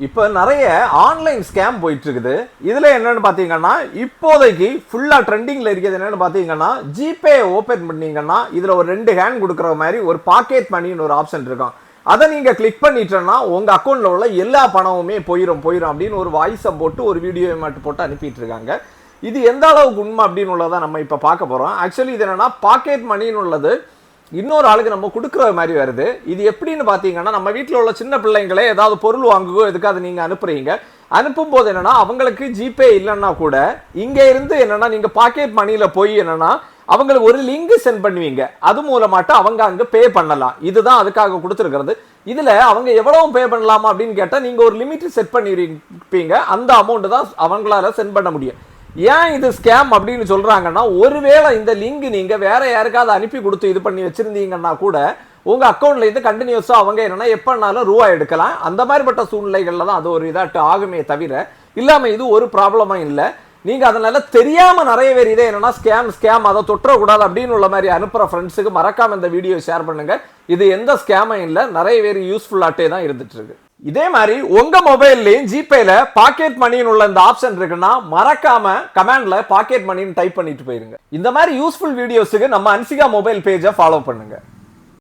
இப்போ நிறைய online scam போயிட்டு இருக்குது. இதுல என்னன்னு பாத்தீங்கன்னா இப்போதைக்கு ஃபுல்லா ட்ரெண்டிங்ல இருக்கிறது என்னன்னு பாத்தீங்கன்னா ஜிபே ஓபன் பண்ணீங்கன்னா இதுல ஒரு 2 ஹேண்ட் கொடுக்குற மாதிரி ஒரு பாக்கெட் மணின்னு ஒரு ஆப்ஷன் இருக்கும். அதை நீங்க கிளிக் பண்ணிட்டோம்னா உங்க அக்கௌண்ட்ல உள்ள எல்லா பணமுமே போயிடும் அப்படின்னு ஒரு வாய்ஸை போட்டு ஒரு வீடியோ மட்டும் போட்டு அனுப்பிட்டு இருக்காங்க. இது எந்த அளவுக்கு உண்மை அப்படின்னு உள்ளதை நம்ம இப்ப பார்க்க போறோம். ஆக்சுவலி இது என்னன்னா பாக்கெட் மணின்னு உள்ளது இன்னொரு ஆளுக்கு நம்ம கொடுக்குற மாதிரி வருது. இது எப்படின்னு பாத்தீங்கன்னா நம்ம வீட்டில் உள்ள சின்ன பிள்ளைங்களே ஏதாவது பொருள் வாங்குவோ எதுக்காக நீங்க அனுப்புறீங்க. அனுப்பும் போது என்னன்னா அவங்களுக்கு ஜிபே இல்லைன்னா கூட இங்க இருந்து என்னன்னா நீங்க பாக்கெட் மணியில போய் என்னன்னா அவங்களுக்கு ஒரு லிங்க் சென்ட் பண்ணுவீங்க. அது மூலமாட்டு அவங்க அங்க பே பண்ணலாம். இதுதான் அதுக்காக கொடுத்துருக்கிறது. இதுல அவங்க எவ்வளவு பே பண்ணலாமா அப்படின்னு கேட்டா நீங்க ஒரு லிமிட் செட் பண்ணிருப்பீங்க. அந்த அமௌண்ட் தான் அவங்களால சென்ட் பண்ண முடியும். ஏன் இது ஸ்கேம் அப்படின்னு சொல்றாங்கன்னா ஒருவேளை இந்த லிங்க் நீங்க வேற யாருக்காவது அனுப்பி கொடுத்து இது பண்ணி வச்சிருந்தீங்கன்னா கூட உங்க அக்கௌண்ட்ல இருந்து கண்டினியூஸா அவங்க என்னன்னா எப்பனாலும் ரூபாய் எடுக்கலாம். அந்த மாதிரிப்பட்ட சூழ்நிலைகள்ல தான் அது ஒரு இதாட்டு ஆகுமே தவிர இல்லாம இது ஒரு ப்ராப்ளமா இல்லை. நீங்க அதனால தெரியாம நிறைய பேர் இதே என்னன்னா ஸ்கேம் அதை தொற்றக்கூடாது அப்படின்னு உள்ள மாதிரி அனுப்புற ஃப்ரெண்ட்ஸுக்கு மறக்காம இந்த வீடியோ ஷேர் பண்ணுங்க. இது எந்த ஸ்கேமும் இல்லை, நிறைய பேர் யூஸ்ஃபுல்லாட்டே தான் இருந்துட்டு இருக்கு. இதே மாதிரி உங்க மொபைல்லையும் ஜிபேல பாக்கெட் மணின்னு உள்ள இந்த ஆப்ஷன் இருக்குன்னா மறக்காம கமெண்ட்ல பாக்கெட் மணின்னு டைப் பண்ணிட்டு போயிருங்க. இந்த மாதிரி யூஸ்ஃபுல் வீடியோஸுக்கு நம்ம அன்சிகா மொபைல் பேஜை ஃபாலோ பண்ணுங்க.